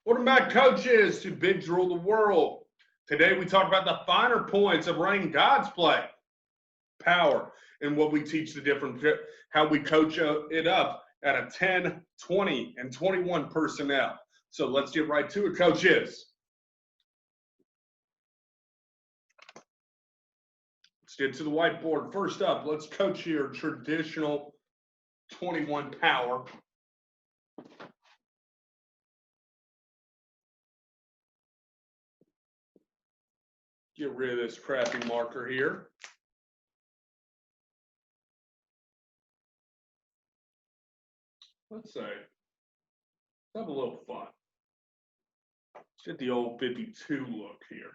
Welcome back, coaches, to Bigs Rule the World. Today we talk about the finer points of running God's play, power, and what we teach the different, how we coach it up at a 10, 20, and 21 personnel. So let's get right to it, coaches. Let's get to the whiteboard. First up, let's coach your traditional 21 power. Get rid of this crappy marker here. Let's say, let's have a little fun. Let's get the old 52 look here.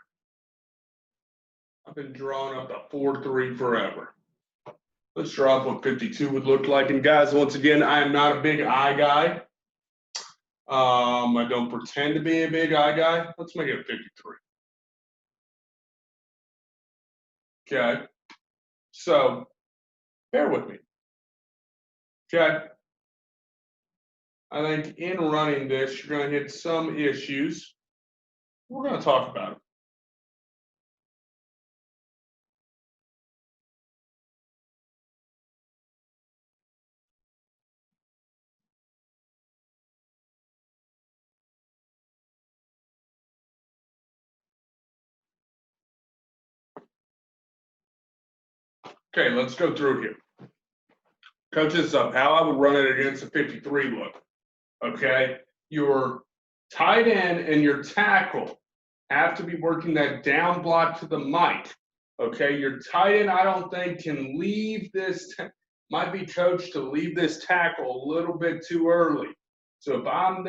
I've been drawing up the 4-3 forever. Let's draw up what 52 would look like. And guys, once again, I am not a big eye guy. I don't pretend to be a big eye guy. Let's make it 53. Okay. So bear with me. Okay. I think in running this, you're going to hit some issues. We're going to talk about them. Okay, let's go through here. Coaches, how I would run it against a 53 look. Okay, your tight end and your tackle have to be working that down block to the mic. Okay, your tight end, I don't think, can leave this, might be coached to leave this tackle a little bit too early. So if I'm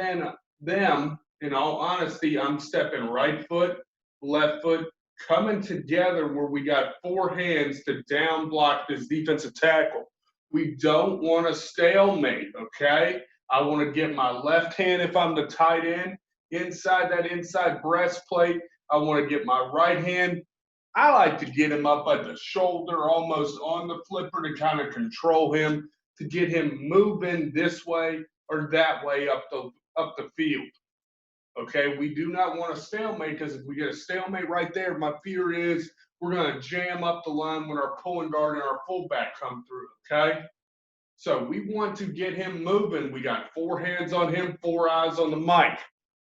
them, in all honesty, I'm stepping right foot, left foot, coming together where we got four hands to down block this defensive tackle. We don't want a stalemate, okay? I want to get my left hand, if I'm the tight end, inside that inside breastplate. I want to get my right hand. I like to get him up at the shoulder, almost on the flipper to kind of control him, to get him moving this way or that way up the field. Okay, we do not want a stalemate, because if we get a stalemate right there, my fear is we're going to jam up the line when our pulling guard and our fullback come through. Okay, so we want to get him moving. We got four hands on him, four eyes on the mic.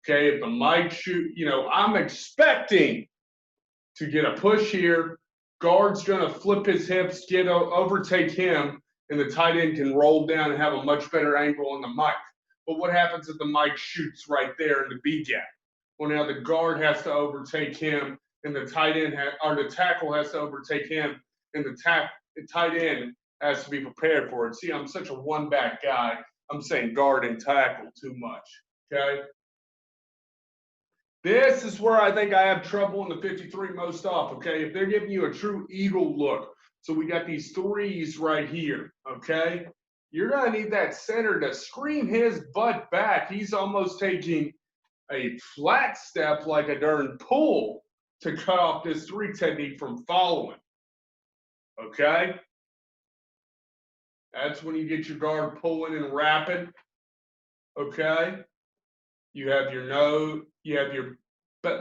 Okay, if the mic shoot, I'm expecting to get a push here. Guard's going to flip his hips, overtake him, and the tight end can roll down and have a much better angle on the mic. But what happens if the mic shoots right there in the B gap? Well, now the guard has to overtake him, and the tight end or the tackle has to overtake him, and the tight end has to be prepared for it. See, I'm such a one-back guy. I'm saying guard and tackle too much. Okay. This is where I think I have trouble in the 53 most off, okay? If they're giving you a true eagle look, so we got these threes right here, okay? You're going to need that center to scream his butt back. He's almost taking a flat step like a darn pull to cut off this three technique from following, okay? That's when you get your guard pulling and wrapping, okay? You have your nose, you have your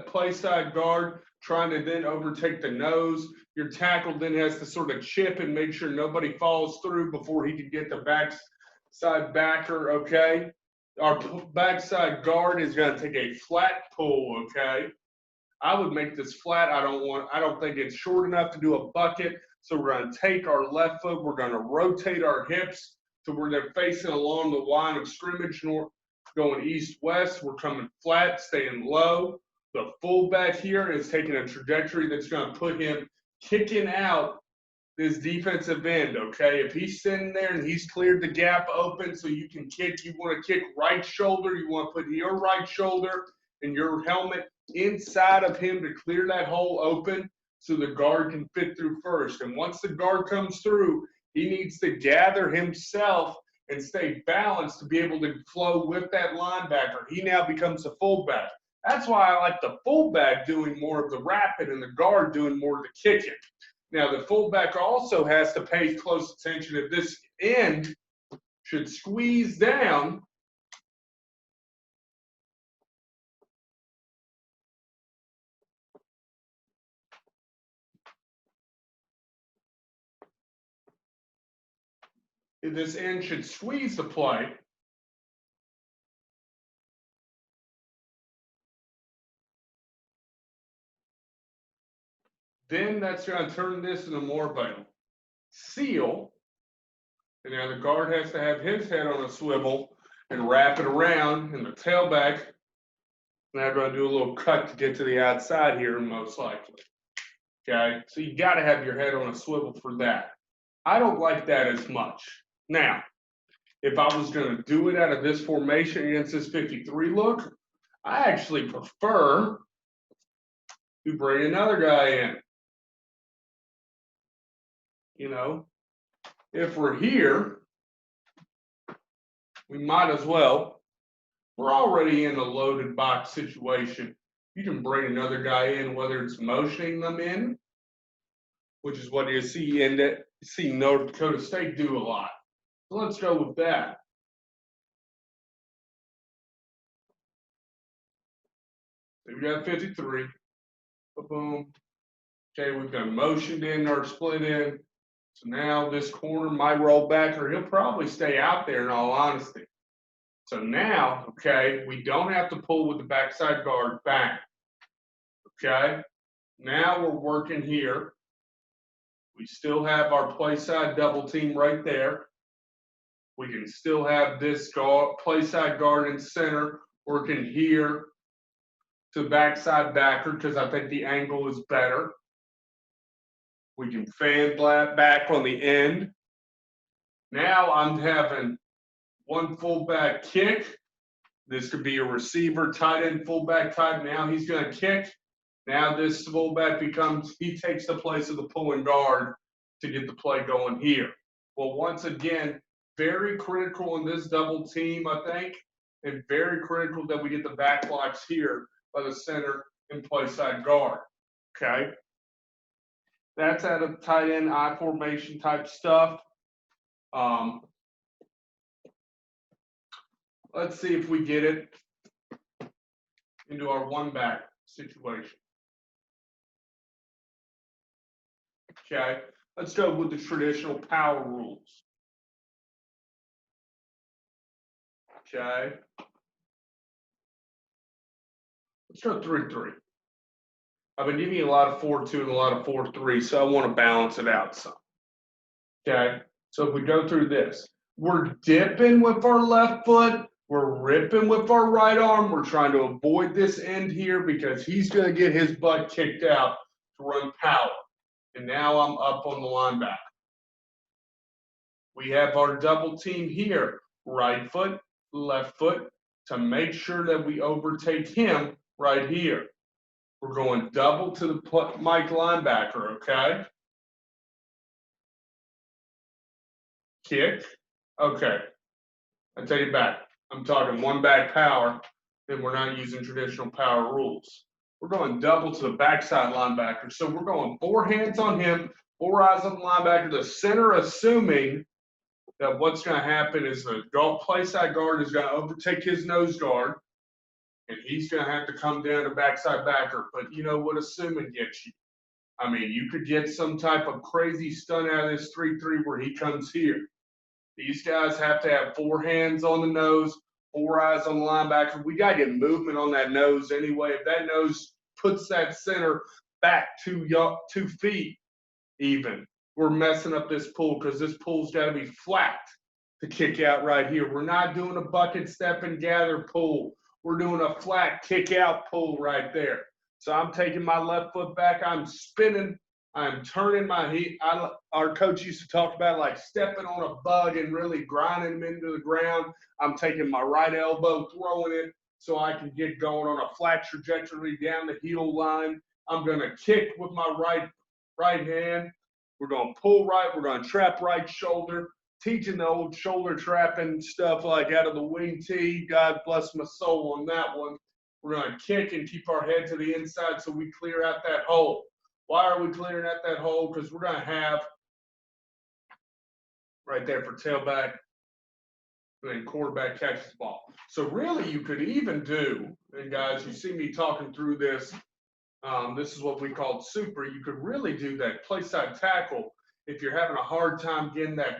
play side guard trying to then overtake the nose. Your tackle then has to sort of chip and make sure nobody falls through before he can get the backside backer, okay? Our backside guard is going to take a flat pull, okay? I would make this flat. I don't think it's short enough to do a bucket. So we're going to take our left foot. We're going to rotate our hips to where they're facing along the line of scrimmage, going east-west. We're coming flat, staying low. The fullback here is taking a trajectory that's going to put him kicking out this defensive end, okay? If he's sitting there and he's cleared the gap open so you can kick, you want to kick right shoulder, you want to put your right shoulder and your helmet inside of him to clear that hole open so the guard can fit through first. And once the guard comes through, he needs to gather himself and stay balanced to be able to flow with that linebacker. He now becomes a fullback. That's why I like the fullback doing more of the rapping and the guard doing more of the kicking. Now, the fullback also has to pay close attention if this end should squeeze down. this end should squeeze the play. Then that's going to turn this into more of a seal. And now the guard has to have his head on a swivel and wrap it around, and the tailback now going to do a little cut to get to the outside here, most likely. Okay, so you got to have your head on a swivel for that. I don't like that as much. Now, if I was going to do it out of this formation against this 53 look, I actually prefer to bring another guy in. You know, if we're here, we might as well. We're already in a loaded box situation. You can bring another guy in, whether it's motioning them in, which is what you see North Dakota State do a lot. So let's go with that. So we got 53. Boom. Okay, we've got motioned in or split in. So now this corner might roll back, or he'll probably stay out there in all honesty. So now, okay, we don't have to pull with the backside guard back. Okay, now we're working here. We still have our play side double team right there. We can still have this guard, play side guard in center working here to backside backer because I think the angle is better. We can fan back on the end. Now I'm having one fullback kick. This could be a receiver, tight end, fullback type. Now he's going to kick. Now this fullback he takes the place of the pulling guard to get the play going here. Well, once again, very critical in this double team, I think, and very critical that we get the back blocks here by the center and play side guard. Okay. That's out of tight end I formation type stuff. Let's see if we get it into our one back situation. Okay, let's go with the traditional power rules. Okay, let's go 3-3. I've been giving you a lot of 4-2 and a lot of 4-3, so I want to balance it out some. Okay, so if we go through this, we're dipping with our left foot, we're ripping with our right arm, we're trying to avoid this end here because he's going to get his butt kicked out to run power. And now I'm up on the linebacker. We have our double team here, right foot, left foot, to make sure that we overtake him right here. We're going double to the Mike linebacker, okay? Kick, okay. I take it back. I'm talking one back power, and we're not using traditional power rules. We're going double to the backside linebacker. So we're going 4 hands on him, 4 eyes on the linebacker, the center assuming that what's going to happen is the play side guard is going to overtake his nose guard, and he's going to have to come down to backside backer. But you know what assuming gets you? I mean, you could get some type of crazy stun out of this 3-3 where he comes here. These guys have to have 4 hands on the nose, 4 eyes on the linebacker. We got to get movement on that nose anyway. If that nose puts that center back 2 feet even, we're messing up this pull because this pull's got to be flat to kick out right here. We're not doing a bucket step and gather pull. We're doing a flat kick out pull right there. So I'm taking my left foot back. I'm spinning. I'm turning my heat. Our coach used to talk about like stepping on a bug and really grinding him into the ground. I'm taking my right elbow, throwing it so I can get going on a flat trajectory down the heel line. I'm going to kick with my right hand. We're going to pull right. We're going to trap right shoulder. Teaching the old shoulder trapping stuff like out of the wing tee. God bless my soul on that one. We're going to kick and keep our head to the inside so we clear out that hole. Why are we clearing out that hole? Because we're going to have right there for tailback and then quarterback catches the ball. So really you could even do, and guys, you see me talking through this, this is what we call super. You could really do that play side tackle if you're having a hard time getting that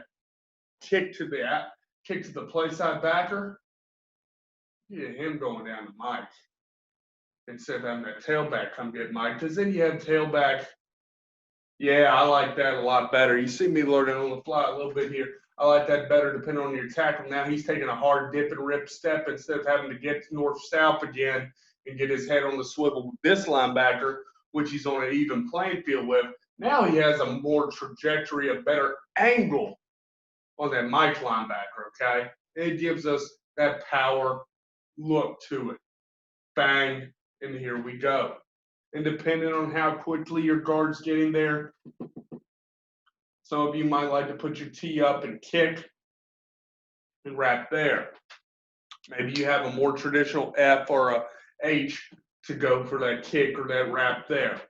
kick to the play side backer, you get him going down to Mike instead of having that tailback come get Mike, because then you have tailback. Yeah, I like that a lot better. You see me learning on the fly a little bit here. I like that better depending on your tackle. Now he's taking a hard dip and rip step instead of having to get north-south again and get his head on the swivel with this linebacker, which he's on an even playing field with. Now he has a more trajectory, a better angle on that Mike linebacker, okay? It gives us that power look to it. Bang, and here we go. And depending on how quickly your guard's getting there, some of you might like to put your tee up and kick and wrap there. Maybe you have a more traditional F or a H to go for that kick or that wrap there.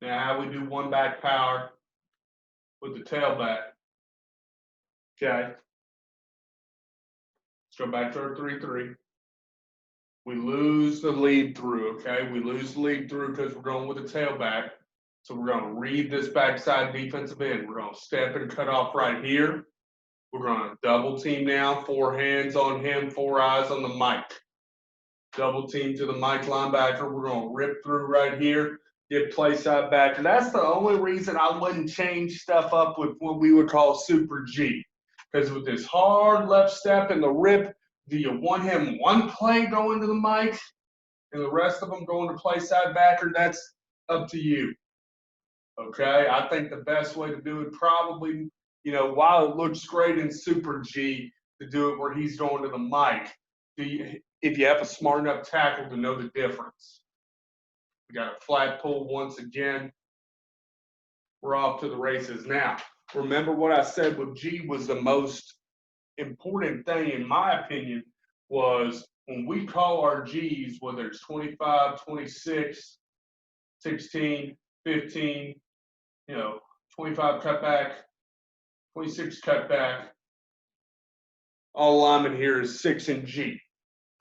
Now we do one back power with the tailback. Okay. Let's go back to our 3-3. We lose the lead through, okay? We lose the lead through because we're going with the tailback. So we're going to read this backside defensive end. We're going to step and cut off right here. We're going to double team now, 4 hands on him, 4 eyes on the Mike. Double team to the Mike linebacker. We're going to rip through right here, get play side back. And that's the only reason I wouldn't change stuff up with what we would call Super G. Because with this hard left step and the rip, do you want him one play going to the Mike and the rest of them going to play side backer? That's up to you. Okay, I think the best way to do it probably, while it looks great in Super G, to do it where he's going to the Mike. If you have a smart enough tackle to know the difference. We got a flat pull once again. We're off to the races now. Remember what I said with G was the most important thing, in my opinion, was when we call our Gs, whether it's 25, 26, 16, 15, 25 cutback, 26 cutback. All linemen here is 6 and G,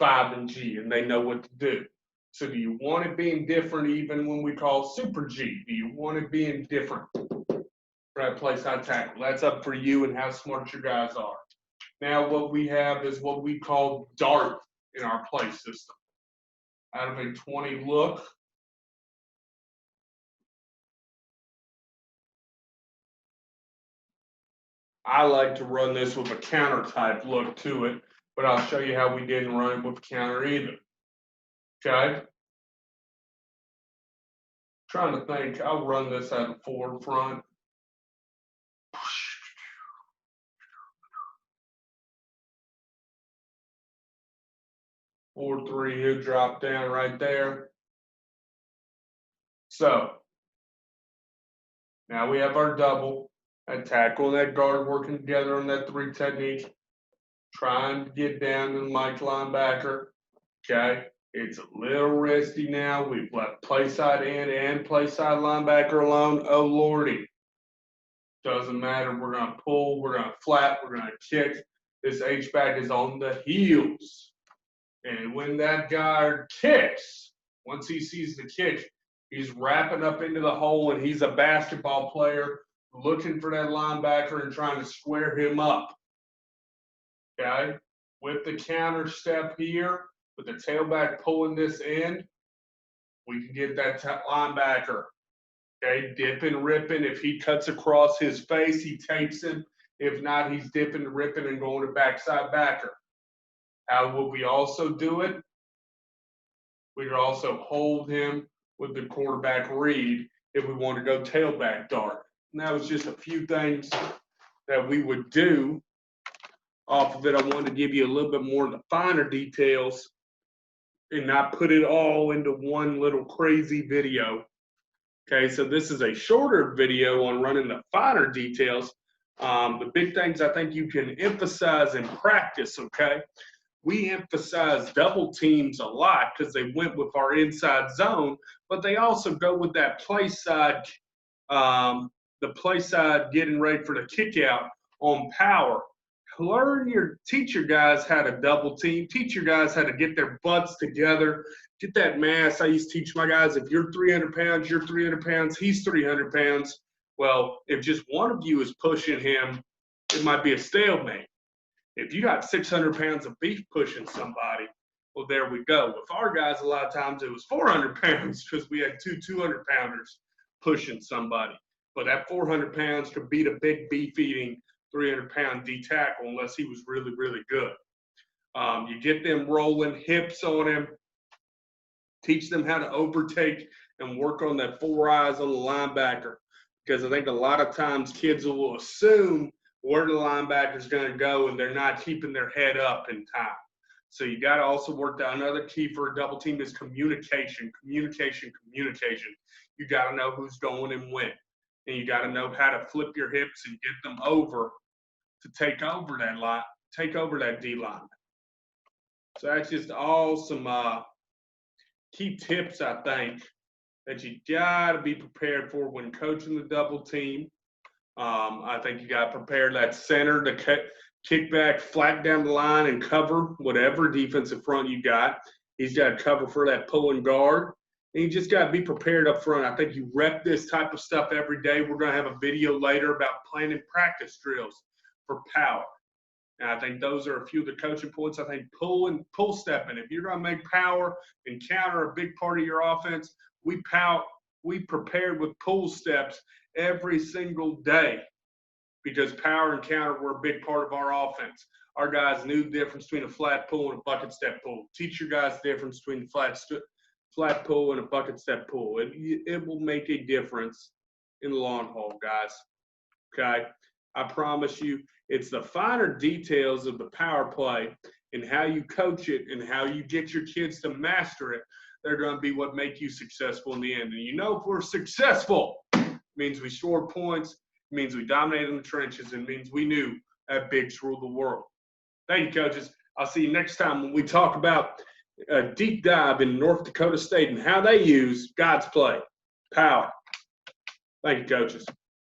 5 and G, and they know what to do. So do you want it being different even when we call Super G? Do you want it being different for that play side tackle? That's up for you and how smart your guys are. Now what we have is what we call dart in our play system. Out of a 20 look, I like to run this with a counter type look to it, but I'll show you how we didn't run it with counter either. Okay? Trying to think, I'll run this at a forward front. 4-3, he'll drop down right there. So, now we have our double, that tackle and that guard working together on that 3 technique. Trying to get down to the Mike linebacker. Okay, it's a little risky now. We've left play side end and play side linebacker alone. Oh, Lordy. Doesn't matter. We're going to pull. We're going to flat. We're going to kick. This H-back is on the heels. And when that guard kicks, once he sees the kick, he's wrapping up into the hole, and he's a basketball player looking for that linebacker and trying to square him up. Okay? With the counter step here, with the tailback pulling this in, we can get that linebacker. Okay? Dipping, ripping. If he cuts across his face, he takes him. If not, he's dipping, ripping, and going to backside backer. How would we also do it? We could also hold him with the quarterback read if we want to go tailback dart. And that was just a few things that we would do. Off of it, I wanted to give you a little bit more of the finer details and not put it all into one little crazy video. Okay, so this is a shorter video on running the finer details. The big things I think you can emphasize in practice, okay? We emphasize double teams a lot because they went with our inside zone, but they also go with that play side, the play side getting ready for the kick out on power. teach your guys how to double team, teach your guys how to get their butts together, get that mass. I used to teach my guys, if you're 300 pounds, you're 300 pounds, he's 300 pounds. Well, if just one of you is pushing him, it might be a stalemate. If you got 600 pounds of beef pushing somebody, well, there we go. With our guys, a lot of times it was 400 pounds because we had two 200 pounders pushing somebody. But that 400 pounds could beat a big beef eating 300-pound D tackle unless he was really, really good. You get them rolling hips on him, teach them how to overtake and work on that 4 eyes on the linebacker. Because I think a lot of times kids will assume where the linebacker's going to go and they're not keeping their head up in time. So you got to also work down. Another key for a double team is communication. You got to know who's going and when. And you got to know how to flip your hips and get them over to take over that D lineman. So that's just all some key tips, I think, that you got to be prepared for when coaching the double team. I think you got to prepare that center to kick back flat down the line and cover whatever defensive front you got. He's got to cover for that pulling guard. And you just got to be prepared up front. I think you rep this type of stuff every day. We're going to have a video later about planning practice drills for power. And I think those are a few of the coaching points. I think pull stepping. If you're going to make power and counter a big part of your offense, we prepared with pull steps every single day because power and counter were a big part of our offense. Our guys knew the difference between a flat pull and a bucket step pull. Teach your guys the difference between flat pull and a bucket step pull. It will make a difference in the long haul, guys. Okay? I promise you, it's the finer details of the power play and how you coach it and how you get your kids to master it. They're going to be what make you successful in the end. And you know, if we're successful, it means we scored points, it means we dominated in the trenches, it means we knew that bigs rule the world. Thank you, coaches. I'll see you next time when we talk about a deep dive in North Dakota State and how they use God's play, power. Thank you, coaches.